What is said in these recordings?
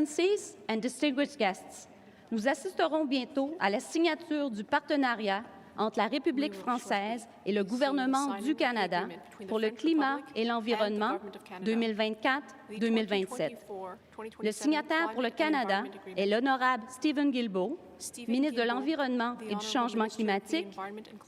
Excellencies and distinguished guests, nous assisterons bientôt à la signature du partenariat entre la République française et le gouvernement du Canada pour le climat et l'environnement 2024-2027. Le signataire pour le Canada est l'honorable Stephen Guilbeault, ministre de l'Environnement et du Changement climatique,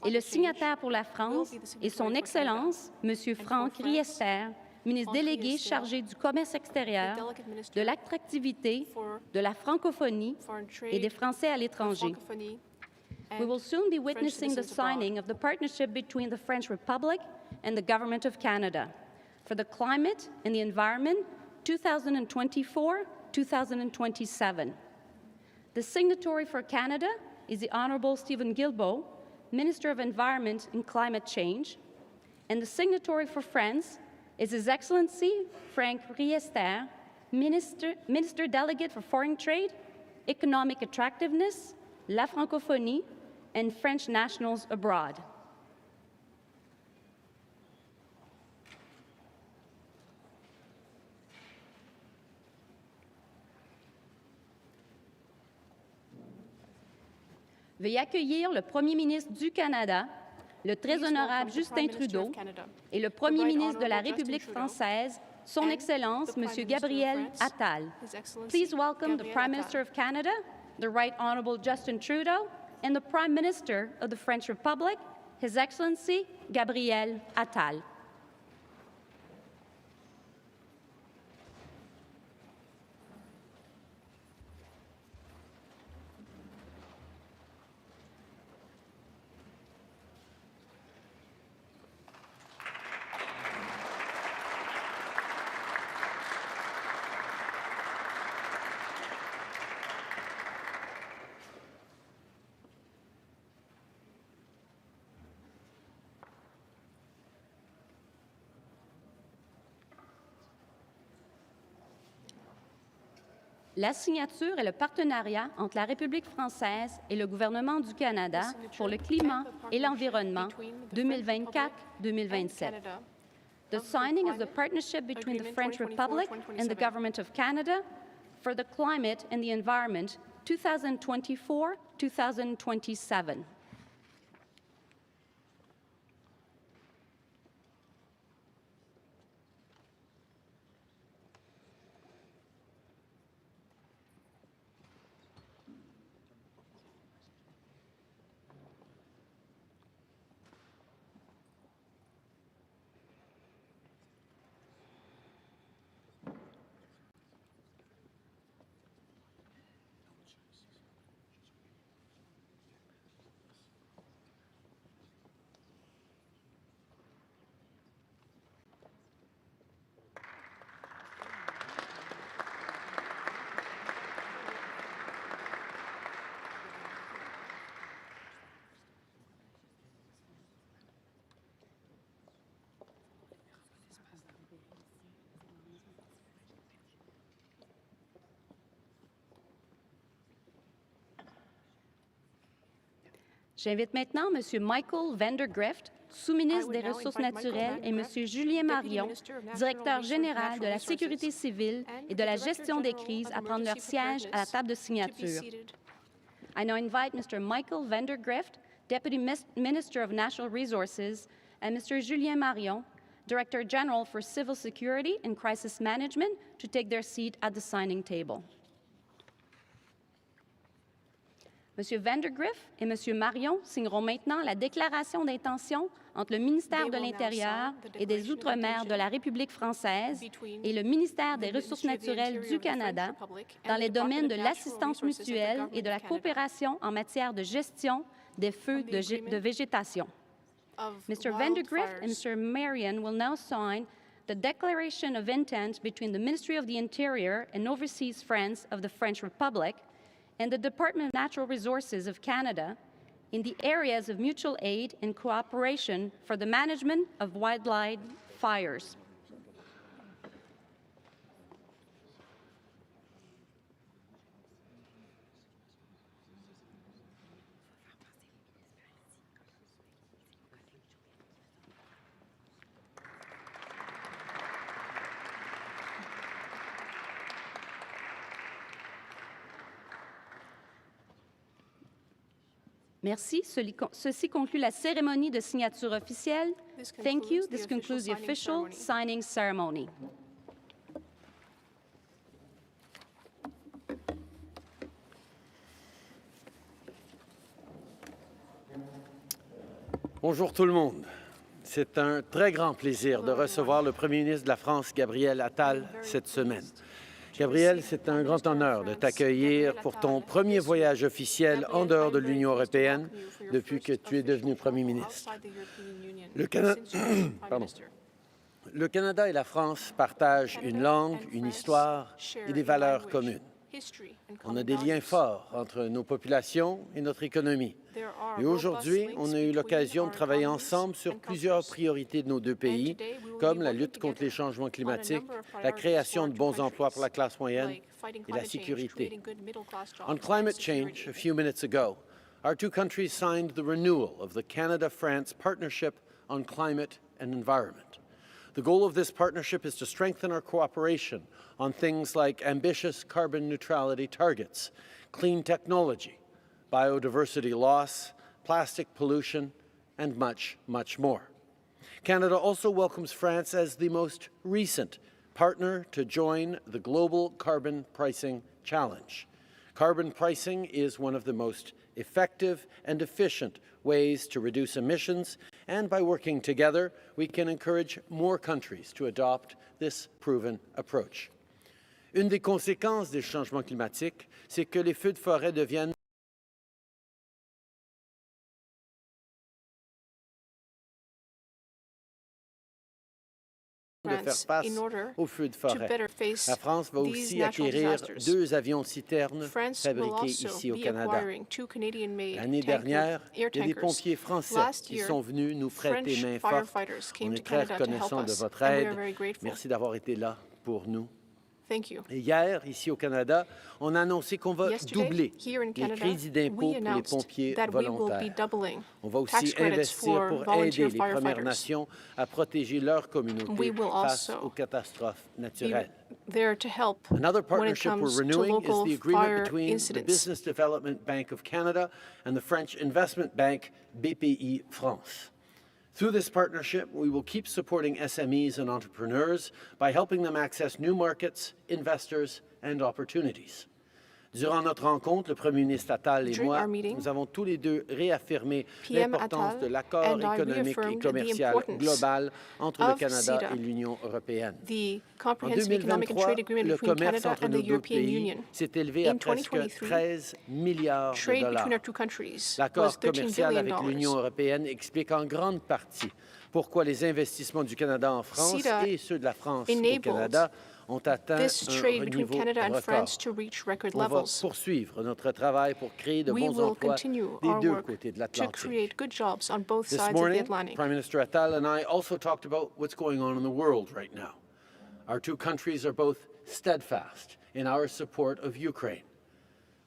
et le signataire pour la France est Son Excellence, M. Franck Riester, ministre délégué chargé du commerce extérieur, de l'attractivité, de la francophonie et des Français à l'étranger. We will soon be witnessing the signing of the partnership between the French Republic and the Government of Canada for the climate and the environment 2024-2027. The signatory for Canada is the Honourable Stephen Guilbeault, Minister of Environment and Climate Change, and the signatory for France is His Excellency Franck Riester, Minister Delegate for Foreign Trade, Economic Attractiveness, la francophonie, and French nationals abroad. Veuillez accueillir le Premier ministre du Canada, le très honorable Justin Trudeau, et le Premier ministre de la République française, Son Excellence, M. Gabriel Attal. Please welcome the Prime Minister of Canada, the Right Honourable Justin Trudeau, and the Prime Minister of the French Republic, His Excellency Gabriel Attal. La signature et le partenariat entre la République française et le gouvernement du Canada pour le climat et l'environnement 2024-2027. The signing of the partnership between the French Republic and the Government of Canada for the climate and the environment 2024-2027. J'invite maintenant M. Michael Vandergrift, sous-ministre des Ressources naturelles, et M. Julien Marion, directeur général de la Sécurité civile et de la gestion des crises, à prendre leur siège à la table de signature. I now invite Mr. Michael Vandergrift, Deputy Minister of Natural Resources, and Mr. Julien Marion, Director General for Civil Security and Crisis Management, to take their seat at the signing table. M. Vandergrift et M. Marion signeront maintenant la déclaration d'intention entre le ministère de l'Intérieur et des Outre-mer de la République française et le ministère des Ressources naturelles du Canada dans les domaines de l'assistance mutuelle et de la coopération en matière de gestion des feux de végétation. Mr. Vandergrift and Mr. Marion will now sign the Declaration of Intent between the Ministry of the Interior and Overseas Friends of the French Republic and the Department of Natural Resources of Canada in the areas of mutual aid and cooperation for the management of wildlife fires. Merci. Ceci conclut la cérémonie de signature officielle. Thank you. This concludes the official signing ceremony. Bonjour tout le monde. C'est un très grand plaisir de recevoir le Premier ministre de la France, Gabriel Attal, cette semaine. Gabriel, c'est un grand honneur de t'accueillir pour ton premier voyage officiel en dehors de l'Union européenne depuis que tu es devenu Premier ministre. Le Canada et la France partagent une langue, une histoire et des valeurs communes. On a des liens forts entre nos populations et notre économie. Et aujourd'hui, on a eu l'occasion de travailler ensemble sur plusieurs priorités de nos deux pays, comme la lutte contre les changements climatiques, la création de bons emplois pour la classe moyenne et la sécurité. On climate change, a few minutes ago, our two countries signed the renewal of the Canada-France Partnership on Climate and Environment. The goal of this partnership is to strengthen our cooperation on things like ambitious carbon neutrality targets, clean technology, biodiversity loss, plastic pollution, and much, much more. Canada also welcomes France as the most recent partner to join the global carbon pricing challenge. Carbon pricing is one of the most effective and efficient ways to reduce emissions, and by working together, we can encourage more countries to adopt this proven approach. Une des conséquences des changements climatiques, c'est que les feux de forêt deviennent de faire face aux feux de forêt. La France va aussi acquérir 2 avions-citernes fabriqués ici au Canada. L'année dernière, il y a des pompiers français qui sont venus nous prêter main forte. On est très reconnaissants de votre aide. Merci d'avoir été là pour nous. Et hier, ici au Canada, on a annoncé qu'on va doubler les crédits d'impôt pour les pompiers volontaires. On va aussi investir pour aider les Premières Nations à protéger leur communauté face aux catastrophes naturelles. Another partnership we're renewing is the agreement between the Business Development Bank of Canada and the French investment bank Bpifrance. Through this partnership, we will keep supporting SMEs and entrepreneurs by helping them access new markets, investors, and opportunities. Durant notre rencontre, le Premier ministre Attal et moi, nous avons tous les deux réaffirmé l'importance de l'accord économique et commercial global entre le Canada et l'Union européenne. En 2023, le commerce entre nos deux pays s'est élevé à presque 13 milliards de dollars. L'accord commercial avec l'Union européenne explique en grande partie pourquoi les investissements du Canada en France et ceux de la France au Canada ont atteint un niveau record. On va poursuivre notre travail pour créer de bons emplois des deux côtés de l'Atlantique. This morning, Prime Minister Attal and I also talked about what's going on in the world right now. Our two countries are both steadfast in our support of Ukraine.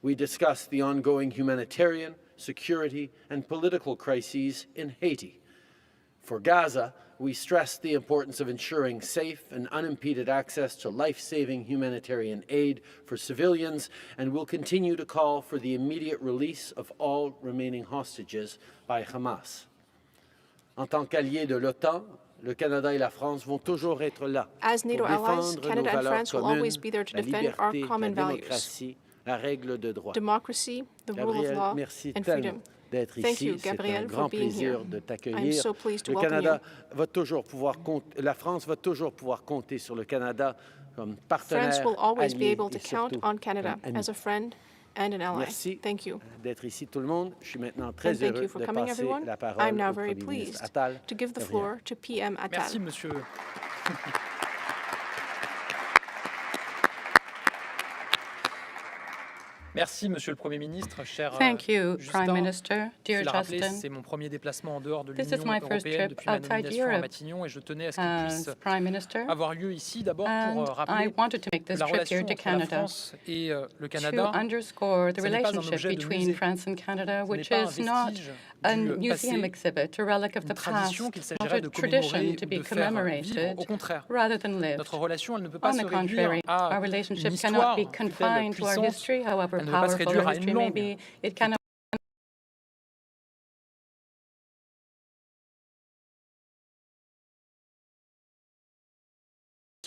We discussed the ongoing humanitarian, security, and political crises in Haiti. For Gaza, we stressed the importance of ensuring safe and unimpeded access to life-saving humanitarian aid for civilians, and will continue to call for the immediate release of all remaining hostages by Hamas. En tant qu'alliés de l'OTAN, le Canada et la France vont toujours être là pour défendre nos valeurs communes, la liberté, la démocratie, la règle de droit. Gabriel, merci tellement d'être ici. C'est un grand plaisir de t'accueillir. Le Canada va toujours pouvoir compter, la France va toujours pouvoir compter sur le Canada comme partenaire, allié et surtout Merci d'être ici tout le monde. Je suis maintenant très heureux de passer la parole au Premier ministre Attal. Merci, monsieur. Merci, Monsieur le Premier ministre, cher Justin. C'est mon premier déplacement en dehors de l'Union européenne depuis ma nomination à Matignon et je tenais à ce qu'il puisse avoir lieu ici d'abord pour rappeler que la relation entre la France et le Canada, ce n'est pas un objet de musée, ce n'est pas un vestige du passé, une tradition qu'il s'agirait de commémorer ou de faire vivre. Au contraire, notre relation, elle ne peut pas se réduire à une histoire puissante. Elle ne peut pas se réduire à une langue.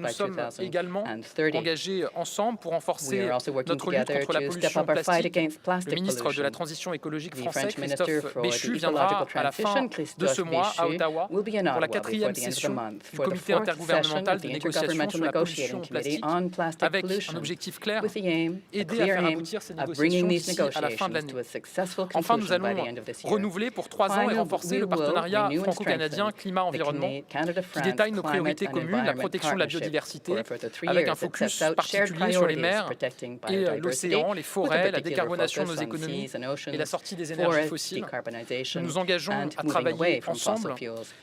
nous sommes également engagés ensemble pour renforcer notre lutte contre la pollution plastique. Le ministre de la Transition écologique français, Christophe Béchu, viendra à la fin de ce mois à Ottawa pour la 4e session du comité intergouvernemental de négociation sur la pollution plastique, avec un objectif clair, aider à faire aboutir ces négociations d'ici à la fin de l'année. Enfin, nous allons renouveler pour 3 ans et renforcer le partenariat partenariat franco-canadien climat-environnement qui détaille nos priorités communes, la protection de la biodiversité, avec un focus particulier sur les mers et l'océan, les forêts, la décarbonation de nos économies et la sortie des énergies fossiles. Nous nous engageons à travailler ensemble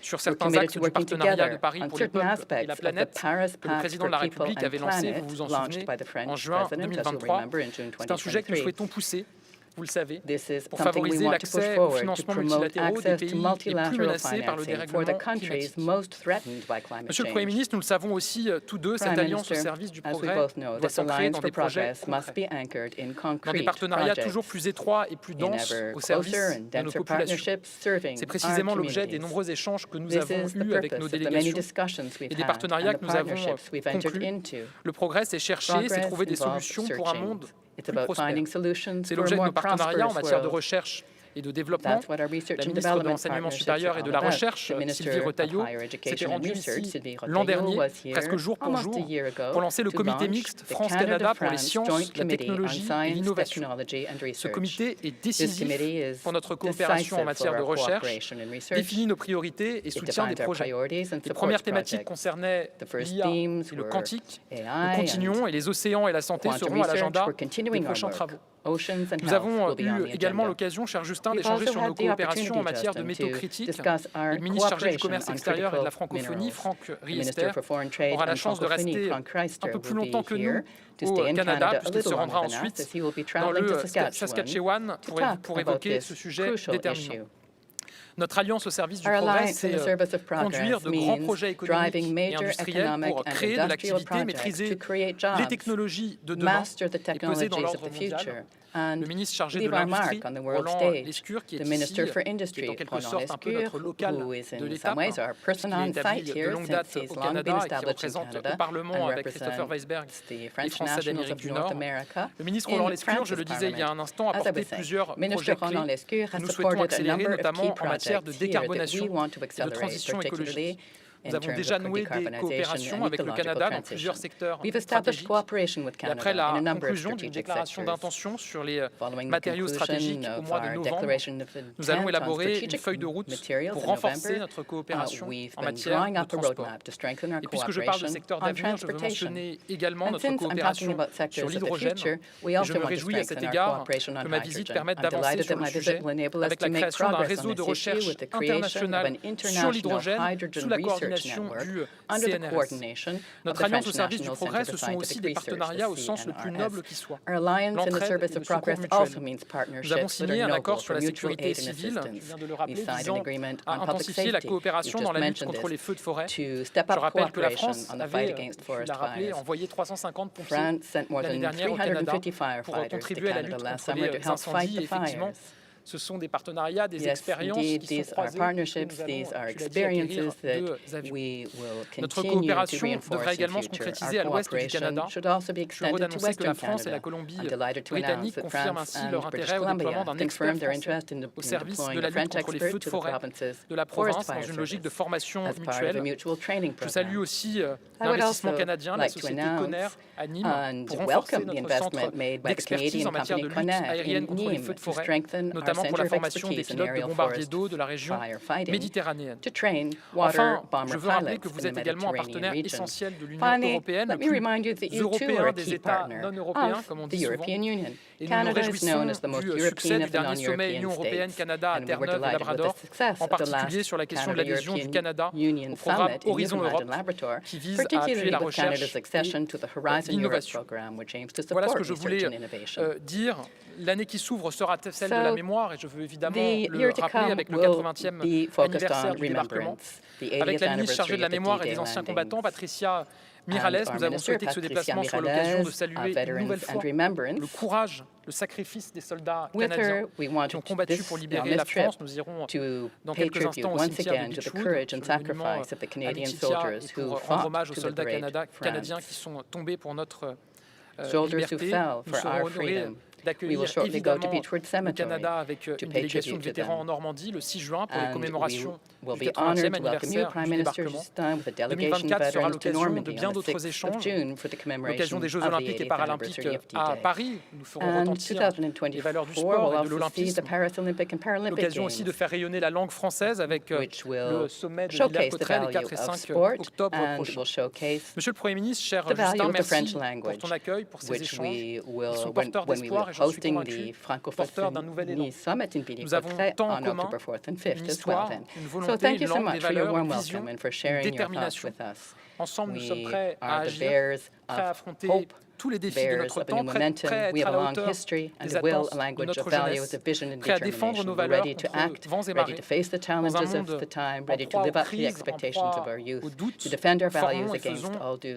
sur certains axes du partenariat de Paris pour les peuples et la planète que le président de la République avait lancé, vous vous en souvenez, en juin 2023. C'est un sujet que nous souhaitons pousser, vous le savez, pour favoriser l'accès aux financements multilatéraux des pays les plus menacés par le dérèglement climatique. Monsieur le Premier ministre, nous le savons aussi tous deux, cette alliance au service du progrès doit s'ancrer dans des projets concrets, dans des partenariats toujours plus étroits et plus denses au service de nos populations. C'est précisément l'objet des nombreux échanges que nous avons eus avec nos délégations et des partenariats que nous avons conclus. Le progrès, c'est chercher, c'est trouver des solutions pour un monde plus prospère. C'est l'objet de nos partenariats en matière de recherche et de développement. La ministre de l'Enseignement supérieur et de la Recherche, Sylvie Retailleau, s'était rendue ici l'an dernier, presque jour pour jour, pour lancer le comité mixte France-Canada pour les sciences, la technologie et l'innovation. Ce comité est décisif pour notre coopération en matière de recherche, définit nos priorités et soutient des projets. Les premières thématiques concernaient l'IA et le quantique. Nous continuons et les océans et la santé seront à l'agenda des prochains travaux. Nous avons eu également l'occasion, cher Justin, d'échanger sur nos coopérations en matière de métaux critiques. Le ministre chargé du commerce extérieur et de la francophonie, Frank Riester, aura la chance de rester un peu plus longtemps que nous au Canada, puisqu'il se rendra ensuite dans le Saskatchewan pour évoquer ce sujet déterminant. Notre alliance au service du progrès, c'est conduire de grands projets économiques et industriels pour créer de l'activité, maîtriser les technologies de demain et peser dans l'ordre mondial. Le ministre chargé de l'industrie, Roland Lescure, qui est ici, qui est en quelque sorte un peu notre local de l'État, puisqu'il est établi de longue date au Canada et qui représente au Parlement avec Christopher Weisberg les Français d'Amérique du Nord. Le ministre Roland Lescure, je le disais il y a un instant, a porté plusieurs projets clés que nous souhaitons accélérer, notamment en matière de décarbonation et de transition écologique. Nous avons déjà noué des coopérations avec le Canada dans plusieurs secteurs stratégiques. Et après la conclusion d'une déclaration d'intention sur les matériaux stratégiques au mois de novembre, nous allons élaborer une feuille de route pour renforcer notre coopération en matière de transport. Et puisque je parle de secteur d'avenir, je veux mentionner également notre coopération sur l'hydrogène. Et je me réjouis à cet égard que ma visite permette d'avancer sur le sujet avec la création d'un réseau de recherche international sur l'hydrogène sous la coordination du CNRS. Notre alliance au service du progrès, ce sont aussi des partenariats au sens le plus noble qui soit. L'entraide et le secours mutuel. Nous avons signé un accord sur la sécurité civile, je viens de le rappeler, visant à intensifier la coopération dans la lutte contre les feux de forêt. Je rappelle que la France avait, je l'ai rappelé, envoyé 350 pompiers l'année dernière au Canada pour contribuer à la lutte contre les incendies. Effectivement, ce sont des partenariats, des expériences qui sont croisées, Notre coopération devrait également se concrétiser à l'ouest du Canada. Je suis heureux d'annoncer que la France et la Colombie-Britannique confirment ainsi leur intérêt au déploiement d'un expert français au service de la lutte contre les feux de forêt de la province dans une logique de formation mutuelle. Je salue aussi l'investissement canadien, la société Conner à Nîmes, pour renforcer notre centre d'expertise en matière de lutte aérienne contre les feux de forêt, notamment pour la formation des pilotes de bombardiers d'eau de la région méditerranéenne. Enfin, je veux rappeler que vous êtes également un partenaire essentiel de l'Union européenne, le plus européen des États non européens, comme on dit souvent. Et nous nous réjouissons du succès du dernier sommet Union européenne-Canada à Terre-Neuve-et-Labrador, en particulier sur la question de l'adhésion du Canada au programme Horizon Europe, qui vise à appuyer la recherche et l'innovation. Voilà ce que je voulais dire. L'année qui s'ouvre sera celle de la mémoire, et je veux évidemment le rappeler avec le 80e anniversaire du débarquement. Avec la ministre chargée de la mémoire et des anciens combattants, Patricia Miralles, nous avons souhaité que ce déplacement soit l'occasion de saluer une nouvelle fois le courage, le sacrifice des soldats canadiens qui ont combattu pour libérer la France. Nous irons dans quelques instants au cimetière de Beechwood, sur le monument à Laetitia, et pour rendre hommage aux soldats canadiens qui sont tombés pour notre liberté. Nous serons honorés d'accueillir évidemment le Canada avec une délégation de vétérans en Normandie le 6 juin pour les commémorations du 80e anniversaire du débarquement. 2024 sera l'occasion de bien d'autres échanges, l'occasion des Jeux olympiques et paralympiques à Paris. Nous ferons retentir les valeurs du sport et de l'olympisme. L'occasion aussi de faire rayonner la langue française avec le sommet de Villers-Cotterêts les 4 et 5 octobre prochains. Monsieur le Premier ministre, cher Justin, merci pour ton accueil, pour ces échanges. Ils sont porteurs d'espoir et je suis convaincu porteurs d'un nouvel élan. Nous avons tant en commun, une histoire, une volonté, une langue, des valeurs, une vision, une détermination. Ensemble, nous sommes prêts à agir, prêts à affronter tous les défis de notre temps, prêts à être à la hauteur des attentes de notre jeunesse, prêts à défendre nos valeurs contre vents et marées. Dans un monde en proie aux crises, en proie aux doutes, formons et faisons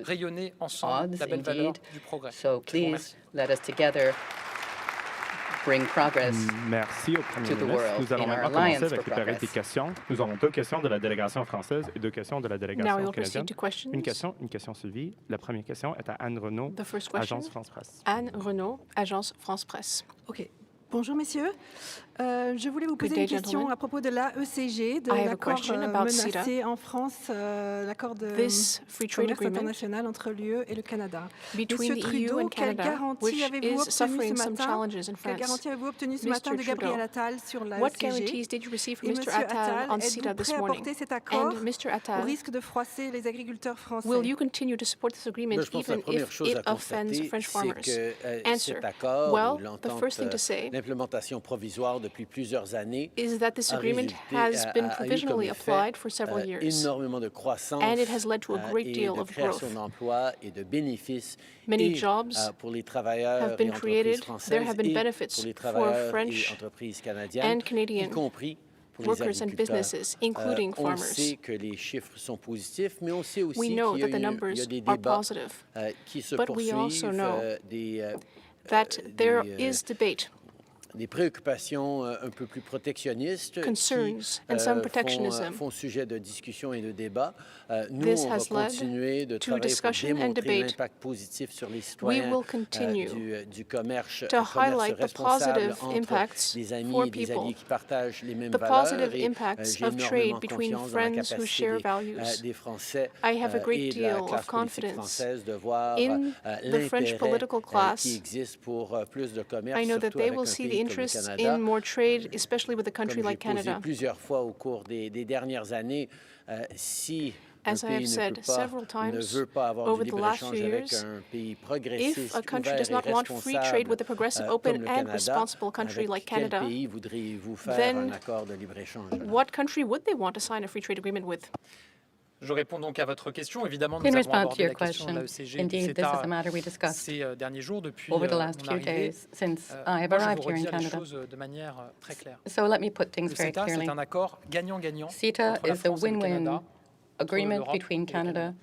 rayonner ensemble la belle valeur du progrès. Je vous remercie. Merci au Premier ministre. Nous allons maintenant commencer avec les périodes des questions. Nous avons 2 questions de la délégation française et 2 questions de la délégation canadienne. Une question suivie. La première question est à Anne Renaud, Agence France-Presse. Anne Renaud, Agence France-Presse. OK. Bonjour, messieurs. Je voulais vous poser une question à propos de l'AECG, de l'accord menacé en France, l'accord de commerce international entre l'UE et le Canada. Monsieur Trudeau, quelle garantie avez-vous obtenue ce matin de Gabriel Attal sur l'AECG? Et Monsieur Attal, êtes-vous prêt à porter cet accord au risque de froisser les agriculteurs français? Will you continue to support this agreement even if it offends French farmers? Answer. Well, the first thing to say l'implémentation provisoire depuis plusieurs années is that this agreement has been provisionally applied for several years, énormément de croissance and it has led to a great deal of growth. d'emplois et de bénéfices Many jobs pour les travailleurs have been created. There have been et benefits pour les for travailleurs French et entreprises canadiennes, and Canadian y compris pour workers les and businesses, including on farmers. sait que les chiffres sont positifs, mais on sait aussi We qu'il know y a, that the numbers il y a des are débats positive, qui se but we also poursuivent, know that there is debate, des préoccupations un peu plus protectionnistes concerns, and some protectionism. font sujet de discussion et de débat. Nous, This on has va led continuer de to travailler pour discussion and démontrer debate. l'impact positif sur les We citoyens will continue du commerce to highlight the responsable positive entre impacts des amis for et des people, alliés qui partagent les mêmes the valeurs. positive Et impacts j'ai of trade énormément between confiance dans la friends who share capacité values. des Français I have a great et de la deal classe of politique confidence française de voir in the French political qui class. existe pour plus de commerce, I know that surtout they avec will un see the pays comme le interests Canada. in more trade, especially with a country Comme like j'ai posé Canada. plusieurs fois au cours des dernières années, si un As I pays have said several ne times veut pas avoir over du the last libre-échange few avec years, un pays progressiste, if a country ouvert does not et want free trade with a progressive, comme open, le and Canada, responsible country avec like quel Canada, pays voudriez-vous faire then un accord de libre-échange? what country would they want to sign a free trade agreement with? Je réponds donc à votre question. Évidemment, nous In avons response to abordé your la question de question, l'AECG et du indeed, this is a CETA matter we discussed ces derniers jours depuis over the mon last few arrivée. days since I have Moi, je arrived vous here in redire les Canada. choses de manière très claire. So let me put things Le very CETA, clearly. c'est un accord gagnant-gagnant CETA entre la is a France et le win-win Canada, agreement l'Europe between et le Canada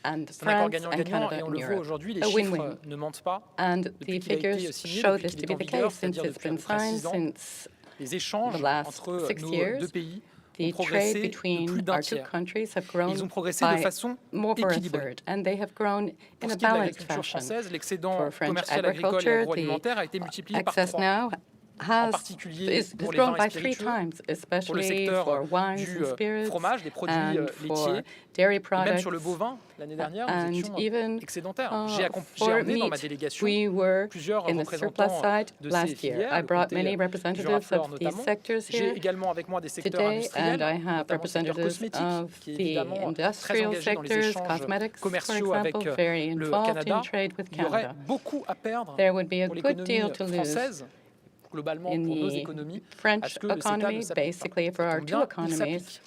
and C'est un accord France and gagnant-gagnant Canada et on and le voit Europe. aujourd'hui, les A chiffres win-win. ne mentent pas. And Depuis the qu'il a été figures signé, show depuis this qu'il to est be en the vigueur, case since c'est-à-dire it's depuis à been peu près signed 6 ans, since les échanges the last entre 6 nos years. deux pays The ont trade progressé de between plus d'un our two tiers. countries have grown Ils ont progressé de by façon more a équilibrée. third, and they have grown Pour in ce a qui est de balanced l'agriculture fashion. française, l'excédent For French commercial agricole et agriculture, agroalimentaire a été multiplié par access 3. now En particulier is pour les grown vins et by 3 spiritueux, times, pour le especially secteur for wines du and spirits fromage, des produits and for laitiers, dairy et même products. sur le bovin. L'année dernière, And nous étions even excédentaires. J'ai for emmené dans ma meat, délégation we were plusieurs in the surplus représentants side de ces last year. filières, I le brought côté many du representatives rafleur of these notamment. sectors J'ai here également avec moi des secteurs today, industriels, and I have notamment le secteur representatives cosmétique, of qui est the évidemment très industrial engagé dans les sectors, échanges cosmetics, for commerciaux avec example, very le involved Canada. in trade with Il y aurait Canada. beaucoup à perdre There would be a pour good deal l'économie to lose française, globalement in pour nos the économies, à French ce que le CETA ne economy, s'applique pas. basically for Ça our tombe two bien, il economies, s'applique.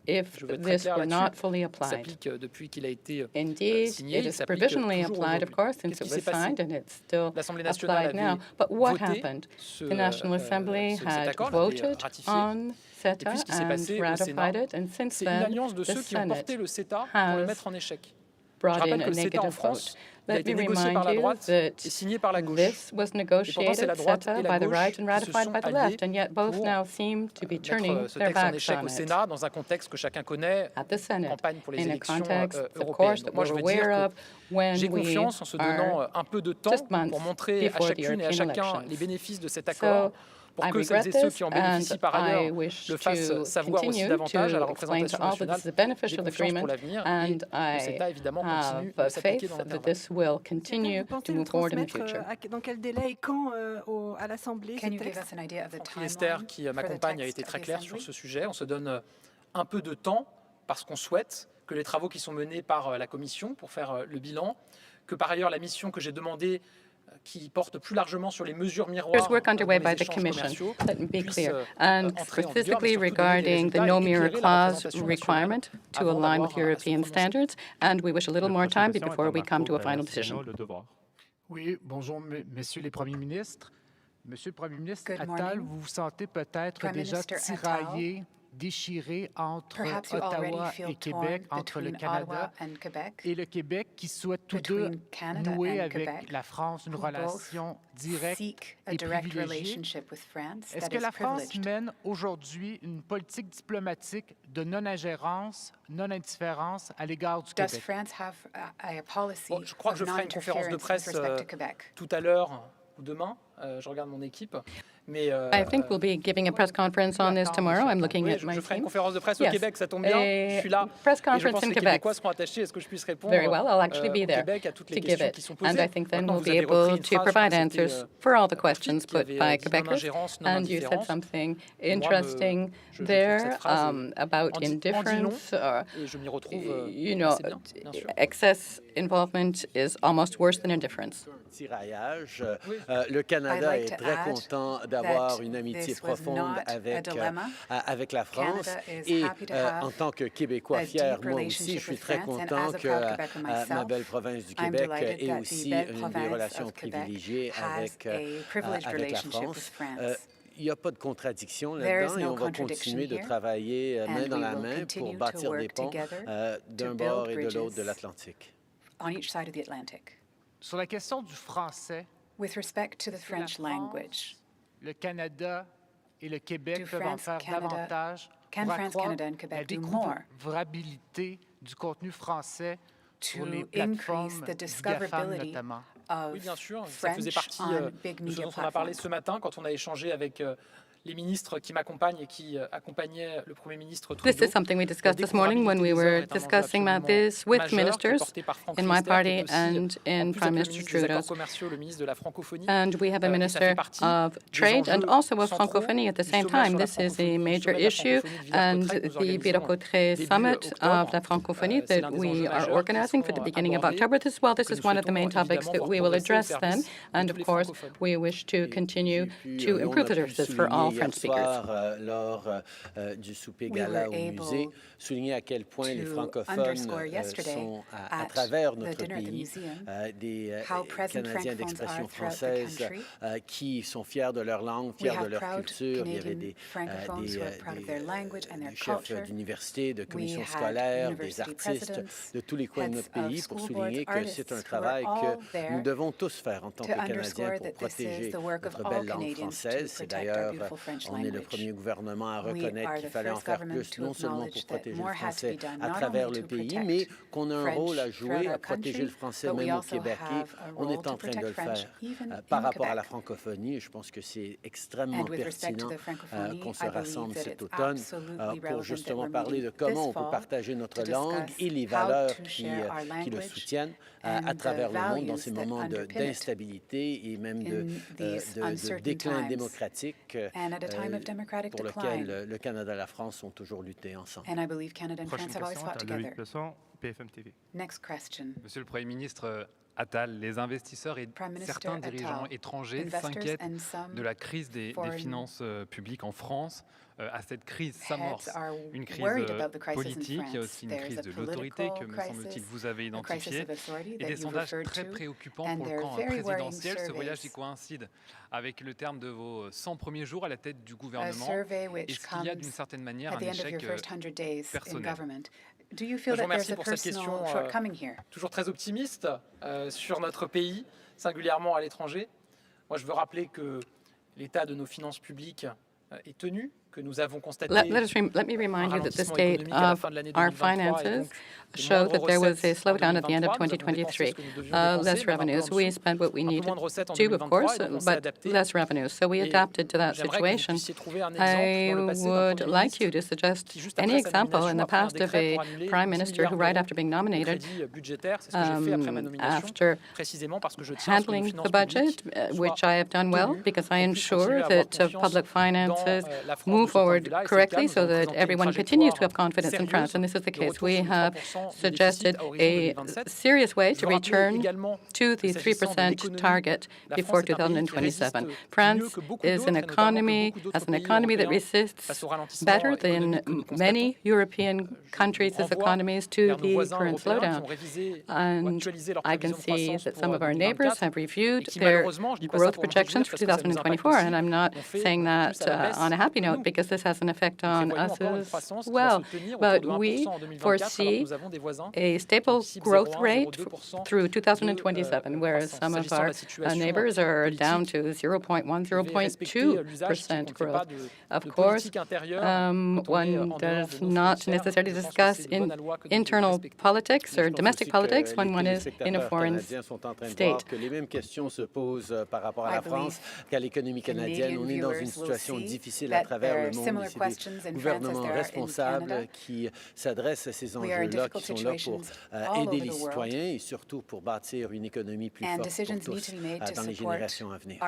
if Je veux être très this clair were not là-dessus. fully Il applied. s'applique depuis qu'il a été Indeed, signé, it il is s'applique provisionally toujours applied, of aujourd'hui. course, since Qu'est-ce it qui was s'est passé? signed, and it's still L'Assemblée nationale applied avait now. But what voté happened? ce, The National Assembly cet had accord, l'avait voted ratifié. on CETA Et puis ce qui s'est and passé au ratified Sénat, it, and since c'est une then, alliance de the ceux qui ont Senate porté le CETA pour le has mettre en échec. Je brought in rappelle a que le CETA en negative vote. France Il a été négocié par la droite et signé par la gauche. This was Et pourtant, c'est negotiated, la droite set et up la by the gauche right and qui se ratified sont by the alliés left, and yet both pour now seem to be turning mettre ce their texte en backs échec on au it. Sénat dans un contexte que chacun connaît, At the Senate, campagne pour les in a élections context, of européennes. course, Donc that moi, je we're veux dire aware que of when j'ai we confiance en se are donnant un peu de temps just months pour montrer à before the chacune et à European chacun elections. les bénéfices de cet accord, pour I que celles regret et ceux this, qui en and bénéficient par I ailleurs wish le fassent to savoir aussi continue davantage à la to explain to représentation all that nationale. this is a J'ai beneficial confiance pour agreement, l'avenir et and le I CETA, évidemment, continue de have s'appliquer faith dans that l'intervalle. this will continue Vous pensez to le move forward in the transmettre future. dans quel délai et quand à l'Assemblée ce texte? Franck Esther, qui m'accompagne, a été très clair sur ce sujet. On se donne un peu de temps parce qu'on souhaite que les travaux qui sont menés par la Commission pour faire le bilan, que par ailleurs la mission que j'ai demandée qui porte plus largement sur les mesures miroirs There's work underway dans les by the échanges Commission, commerciaux, let me be puisse clear, and entrer en vigueur, mais specifically surtout donner des regarding the résultats no et mirror éclairer la clause représentation requirement nationale to avant align with d'avoir à se European prononcer. standards, and we wish a little La more prochaine time question est before à we come to a Marco final Pérez, decision. Le Devoir. Oui, bonjour, messieurs les premiers ministres. Monsieur le Premier ministre Good Attal, morning. vous vous sentez peut-être Prime déjà Minister tiraillé, déchiré entre Perhaps you already Ottawa feel et Québec, torn entre le between Ottawa Canada and Quebec, et le Québec, qui souhaitent tous deux between Canada nouer and avec Quebec, la France une who relation directe seek a et direct privilégiée. relationship with France Est-ce that que is la France privileged. mène aujourd'hui une politique diplomatique de non-ingérence, non-indifférence à l'égard du Does Québec? France have a policy Bon, je crois que of je ferai une conférence de non-interference with presse respect to Quebec? tout à l'heure ou demain. Je regarde mon équipe. Mais I think we'll be giving a press conference on this tomorrow. I'm looking oui, at je my ferai une team. conférence de presse au Yes. Québec, ça tombe bien. Je suis là. Press Et je conference pense que in les Quebec. Québécois seront attachés à ce que je puisse répondre Very well, I'll actually be au there Québec à toutes to les give questions it. qui sont posées. And I think then Maintenant, we'll vous be avez repris able une to phrase, je crois provide que c'était, answers for all the Post-it, questions qui put avait by dit Quebecers. non-ingérence, And you said non-indifférence. something Et moi, interesting je trouve que there cette phrase about en dit long, indifference. et je m'y retrouve You know, assez bien sûr. excess involvement is almost worse than indifference. Tiraillage. Oui. Le Canada I'd like est to très add content d'avoir that une amitié this was profonde not a avec, dilemma. avec la France. Canada is Et happy to have en tant que Québécois a fier, deep moi aussi, relationship je suis with très France, and content as a que proud Quebecer ma myself, belle province du I'm Québec delighted ait that aussi the belle une des province relations of Quebec privilégiées has avec, a privileged avec la relationship with France. France. Il n'y a pas de contradiction There is là-dedans et no on va contradiction continuer de here, travailler main and dans we la will main pour continue to bâtir des work ponts together d'un to bord build et de l'autre de bridges l'Atlantique. on each side of the Atlantic. Sur la question du français, With respect to the est-ce que la French France, language, le Canada et le Québec Do peuvent en France, faire Canada- davantage can pour France, accroître Canada and la Quebec do more découvrabilité du contenu français sur to les increase plateformes the du GAFAM discoverability notamment? of Oui, bien sûr. Ça faisait French partie on de big ce media dont on a parlé platforms? ce matin quand on a échangé avec les ministres qui m'accompagnent et qui accompagnaient le Premier ministre Trudeau. This is something we discussed this morning when we were discussing about this with ministers in my party and in Prime Minister Trudeau's. And we have a Minister of Trade and also of Francophonie at the same time. This is a major issue, and the Biodiversity Summit of la Francophonie that we are organizing for the beginning of October. This is one of the main topics that we will address then, and of course, we wish to continue to improve the services for all French speakers. Lors du souper gala au musée, souligner à quel point les francophones sont à travers notre pays des Canadiens d'expression française qui sont fiers de leur langue, fiers de leur culture. Il y avait des chefs d'université, de commissions scolaires, des artistes de tous les coins de notre pays pour souligner que c'est un travail que nous devons tous faire en tant que Canadiens pour protéger notre belle langue française. C'est d'ailleurs, on est le premier gouvernement à reconnaître qu'il fallait en faire plus, non seulement pour protéger le français à travers le pays, mais qu'on a un rôle à jouer à protéger le français même au Québec. Et on est en train de le faire par rapport à la francophonie. Je pense que c'est extrêmement pertinent qu'on se rassemble cet automne pour justement parler de comment on peut partager notre langue et les valeurs qui le soutiennent à travers le monde dans ces moments d'instabilité et même de déclin démocratique pour lequel le Canada et la France ont toujours lutté ensemble. And I believe Canada and France have always fought together. BFM TV. Next question. Monsieur le Premier ministre Attal, les investisseurs et certains dirigeants étrangers s'inquiètent de la crise des finances publiques en France. À cette crise s'amorce une crise politique, il y a aussi une crise de l'autorité que, me semble-t-il, vous avez identifiée, et des sondages très préoccupants pour le camp présidentiel. Ce voyage y coïncide avec le terme de vos 100 premiers jours à la tête du gouvernement. Est-ce qu'il y a d'une certaine manière un échec personnel? Je vous remercie pour cette question toujours très optimiste sur notre pays, singulièrement à l'étranger. Moi, je veux rappeler que l'état de nos finances publiques est tenu, que nous avons constaté Let me remind you that the state of our finances showed that there was a slowdown at the end of 2023. Less revenues. We spent what we needed to, of course, but less revenues. So we adapted to that situation. I would like you to suggest any example in the past of a prime minister who, right after being nominated, after handling the budget, which I have done well, because I ensure that public finances move forward correctly so that everyone continues to have confidence in France. And this is the case. We have suggested a serious way to return to the 3% target before 2027. France is an economy that resists better than many European countries' economies to the current slowdown. And I can see that some of our neighbors have reviewed their growth projections for 2024, and I'm not saying that on a happy note, because this has an effect on us as well. But we foresee a stable growth rate through 2027, whereas some of our neighbors are down to 0.1%, 0.2% growth. Of course, one does not necessarily discuss internal politics or domestic politics when one is in a foreign state. Que les mêmes questions se posent par rapport à la France qu'à l'économie canadienne. On est dans une situation difficile à travers le monde. C'est des gouvernements responsables qui s'adressent à ces enjeux-là, qui sont là pour aider les citoyens et surtout pour bâtir une économie plus forte pour tous dans les générations à venir.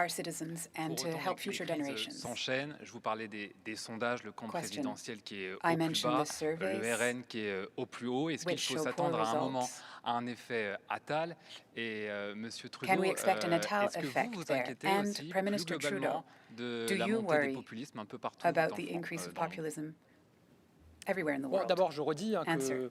S'enchaîne. Je vous parlais des sondages, le camp présidentiel qui est au plus bas, le RN qui est au plus haut. Est-ce qu'il faut s'attendre à un moment à un effet Attal? Et Monsieur Trudeau, est-ce que vous vous inquiétez aussi plus globalement de la montée des populismes un peu partout dans le monde? D'abord, je redis que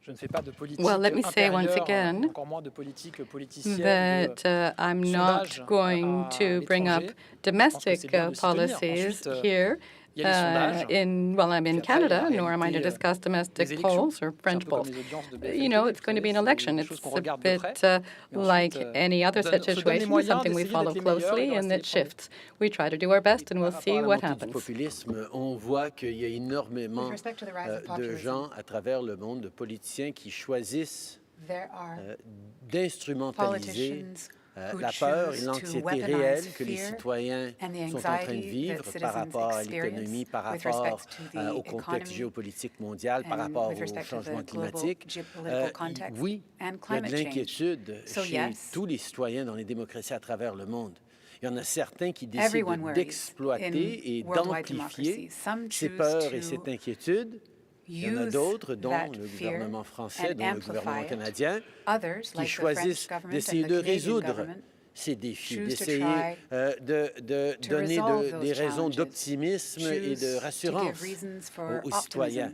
je ne fais pas de politique intérieure, encore moins de politique politicienne. That I'm not going to bring up domestic policies here. I'm in Canada, nor am I to discuss domestic polls or French polls. You know, it's going to be an election. It's a bit like any other such situation, something we follow closely, and it shifts. We try to do our best, and we'll see what happens. On voit qu'il y a énormément de gens à travers le monde, de politiciens qui choisissent d'instrumentaliser la peur et l'anxiété réelle que les citoyens sont en train de vivre par rapport à l'économie, par rapport au contexte géopolitique mondial, par rapport au changement climatique. Oui, il y a de l'inquiétude chez tous les citoyens dans les démocraties à travers le monde. Il y en a certains qui décident d'exploiter et d'amplifier ces peurs et cette inquiétude. Il y en a d'autres, dont le gouvernement français, dont le gouvernement canadien, qui choisissent d'essayer de résoudre ces défis, d'essayer de donner des raisons d'optimisme et de rassurance aux citoyens.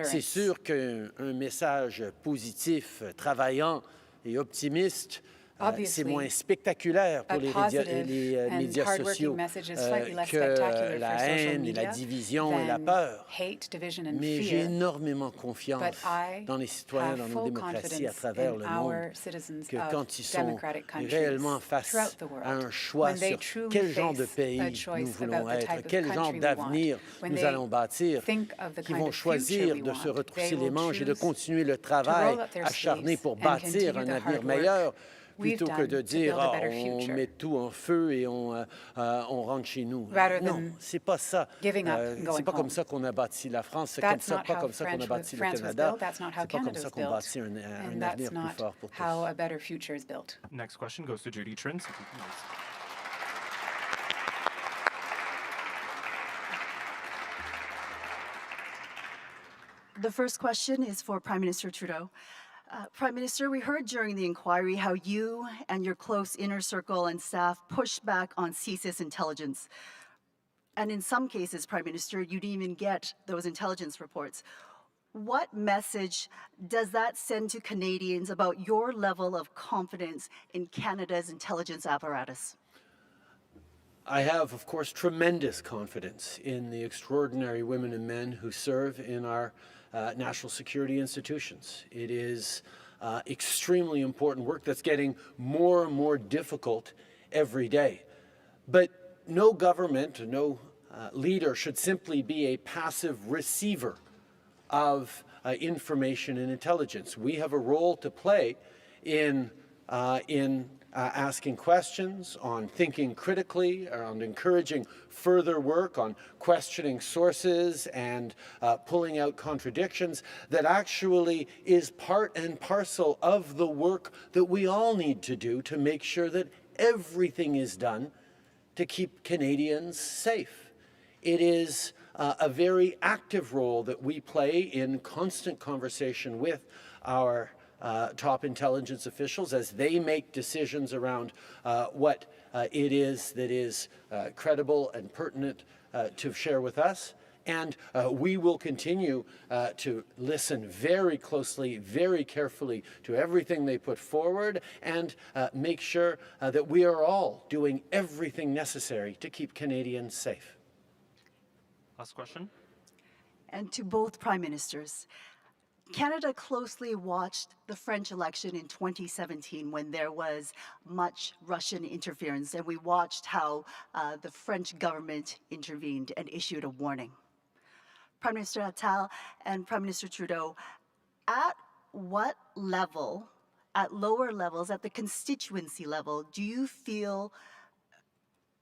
C'est sûr qu'un message positif, travaillant et optimiste, c'est moins spectaculaire pour les médias sociaux que la haine et la division et la peur. Mais j'ai énormément confiance dans les citoyens, dans nos démocraties à travers le monde, que quand ils sont réellement face à un choix sur quel genre de pays nous voulons être, quel genre d'avenir nous allons bâtir, qu'ils vont choisir de se retrousser les manches et de continuer le travail acharné pour bâtir un avenir meilleur, plutôt que de dire on met tout en feu et on rentre chez nous. Non, c'est pas ça. C'est pas comme ça qu'on a bâti la France. C'est pas comme ça qu'on a bâti le Canada. C'est pas comme ça qu'on bâtit un avenir plus fort pour tous. Next question goes to Judy Trent. The first question is for Prime Minister Trudeau. Prime Minister, we heard during the inquiry how you and your close inner circle and staff pushed back on CSIS intelligence. And in some cases, Prime Minister, you didn't even get those intelligence reports. What message does that send to Canadians about your level of confidence in Canada's intelligence apparatus? I have, of course, tremendous confidence in the extraordinary women and men who serve in our national security institutions. It is extremely important work that's getting more and more difficult every day. But no government, no leader should simply be a passive receiver of information and intelligence. We have a role to play in asking questions, on thinking critically, on encouraging further work, on questioning sources and pulling out contradictions that actually is part and parcel of the work that we all need to do to make sure that everything is done to keep Canadians safe. It is a very active role that we play in constant conversation with our top intelligence officials as they make decisions around what it is that is credible and pertinent to share with us. And we will continue to listen very closely, very carefully to everything they put forward and make sure that we are all doing everything necessary to keep Canadians safe. Last question. And to both Prime Ministers, Canada closely watched the French election in 2017 when there was much Russian interference, and we watched how the French government intervened and issued a warning. Prime Minister Attal and Prime Minister Trudeau, at what level, at lower levels, at the constituency level, do you feel,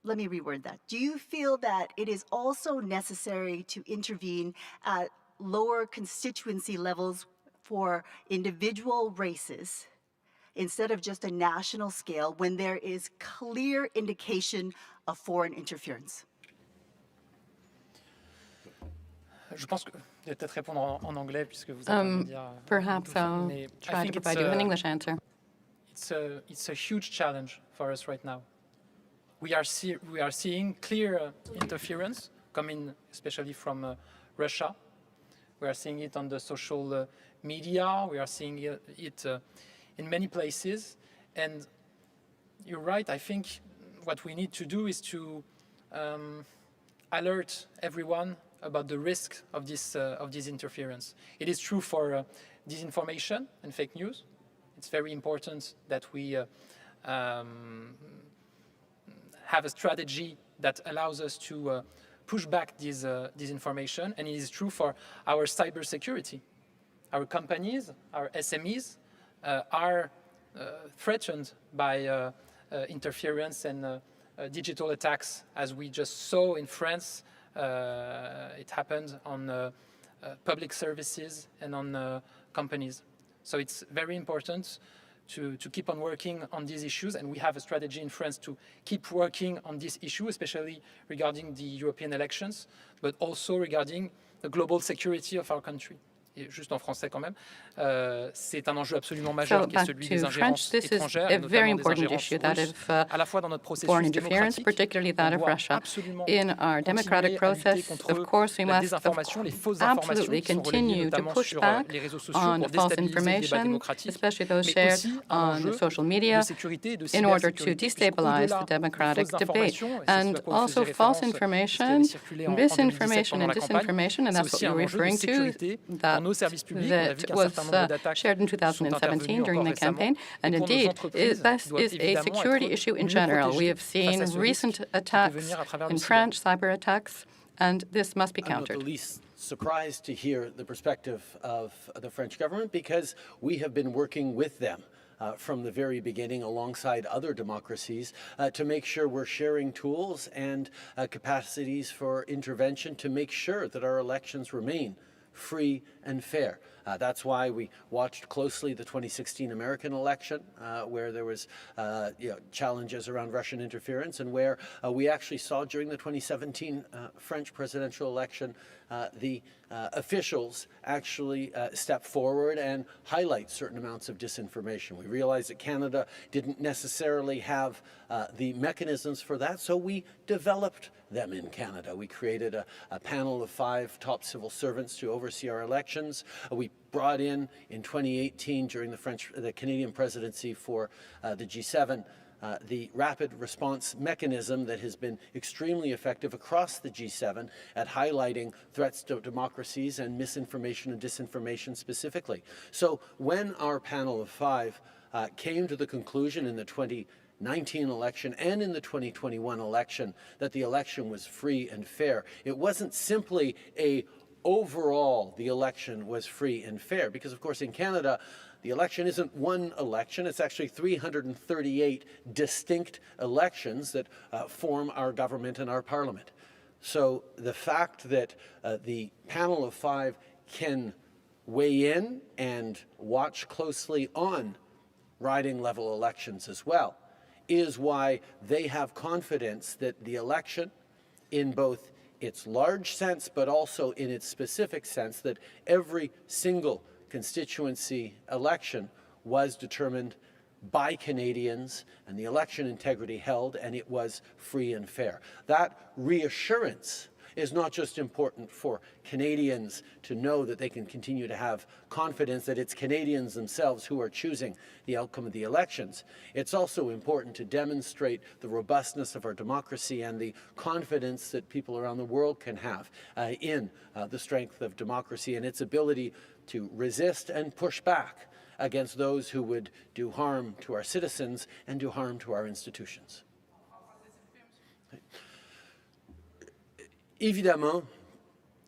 let me reword that, do you feel that it is also necessary to intervene at lower constituency levels for individual races instead of just a national scale when there is clear indication of foreign interference? Je pense que je vais peut-être répondre en anglais puisque vous êtes en média. Perhaps I'll try to provide you an English answer. It's a huge challenge for us right now. We are seeing clear interference coming, especially from Russia. We are seeing it on the social media. We are seeing it in many places. And you're right. I think what we need to do is to alert everyone about the risk of this interference. It is true for disinformation and fake news. It's very important that we have a strategy that allows us to push back this information, and it is true for our cybersecurity. Our companies, our SMEs, are threatened by interference and digital attacks, as we just saw in France. It happened on public services and on companies. So it's very important to keep on working on these issues, and we have a strategy in France to keep working on this issue, especially regarding the European elections, but also regarding the global security of our country. Et juste en français quand même, c'est un enjeu absolument majeur qui est celui des ingérences étrangères, et notamment des ingérences russes, à la fois dans notre processus démocratique, particularly that of Russia. In our democratic process, of course, we must absolutely continue to push back on false information, especially those shared on social media, in order to destabilize the democratic debate. And also false information, misinformation and disinformation, and that's what you're referring to, that was shared in 2017 during the campaign. And indeed, this is a security issue in general. We have seen recent attacks in France, cyber attacks, and this must be countered. I'm not the least surprised to hear the perspective of the French government, because we have been working with them from the very beginning alongside other democracies to make sure we're sharing tools and capacities for intervention to make sure that our elections remain free and fair. That's why we watched closely the 2016 American election, where there was challenges around Russian interference, and where we actually saw during the 2017 French presidential election the officials actually step forward and highlight certain amounts of disinformation. We realized that Canada didn't necessarily have the mechanisms for that, so we developed them in Canada. We created a panel of 5 top civil servants to oversee our elections. We brought in 2018 during the Canadian presidency for the G7 the rapid response mechanism that has been extremely effective across the G7 at highlighting threats to democracies and misinformation and disinformation specifically. So when our panel of 5 came to the conclusion in the 2019 election and in the 2021 election that the election was free and fair, it wasn't simply overall the election was free and fair, because of course in Canada the election isn't one election, it's actually 338 distinct elections that form our government and our parliament. So the fact that the panel of 5 can weigh in and watch closely on riding level elections as well is why they have confidence that the election, in both its large sense but also in its specific sense, that every single constituency election was determined by Canadians and the election integrity held, and it was free and fair. That reassurance is not just important for Canadians to know that they can continue to have confidence that it's Canadians themselves who are choosing the outcome of the elections. It's also important to demonstrate the robustness of our democracy and the confidence that people around the world can have in the strength of democracy and its ability to resist and push back against those who would do harm to our citizens and do harm to our institutions. Évidemment,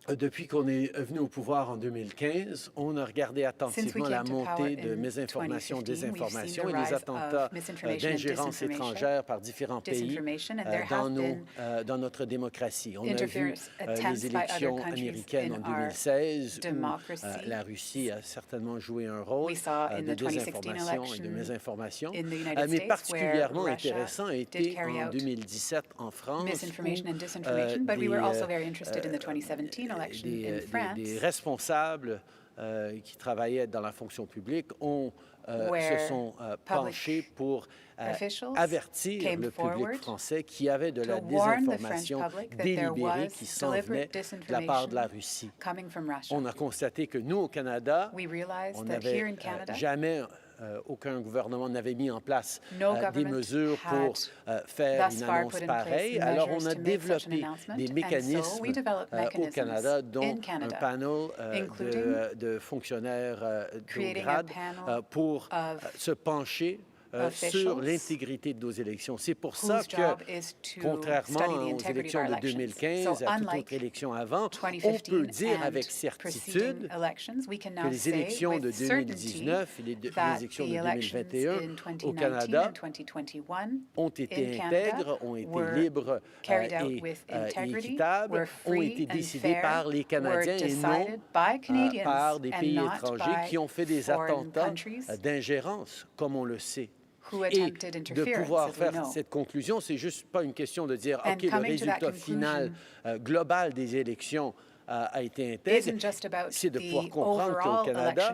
depuis qu'on est venu au pouvoir en 2015, on a regardé attentivement la montée de mésinformation, désinformation et les attentats d'ingérence étrangère par différents pays dans notre démocratie. On a vu les élections américaines en 2016 où la Russie a certainement joué un rôle de désinformation et de mésinformation. Mais particulièrement intéressant a été en 2017 en France des responsables qui travaillaient dans la fonction publique se sont penchés pour avertir le public français qu'il y avait de la désinformation délibérée qui s'en venait de la part de la Russie. On a constaté que nous, au Canada, on n'avait jamais aucun gouvernement n'avait mis en place des mesures pour faire une annonce pareille. Alors, on a développé des mécanismes au Canada, dont un panel de fonctionnaires de haut grade pour se pencher sur l'intégrité de nos élections. C'est pour ça que, contrairement aux élections de 2015 et à toute autre élection avant, on peut dire avec certitude que les élections de 2019 et les élections de 2021 au Canada ont été intègres, ont été libres et équitables, ont été décidées par les Canadiens et non par des pays étrangers qui ont fait des attentats d'ingérence, comme on le sait. Et de pouvoir faire cette conclusion, c'est juste pas une question de dire, OK, le résultat final global des élections a été intègre, c'est de pouvoir comprendre qu'au Canada,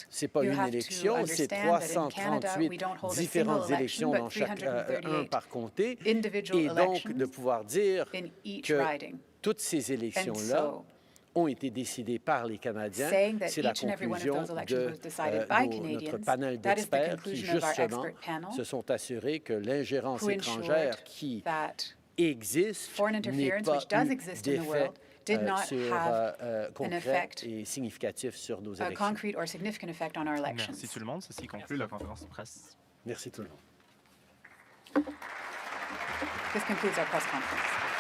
c'est pas une élection, c'est 338 différentes élections dans chaque un par comté, et donc de pouvoir dire que toutes ces élections-là ont été décidées par les Canadiens. C'est la conclusion de notre panel d'experts qui, justement, se sont assurés que l'ingérence étrangère qui existe n'est pas d'effet concret et significatif sur nos élections. Merci tout le monde. Ceci conclut la conférence de presse. Merci tout le monde. This concludes our press conference.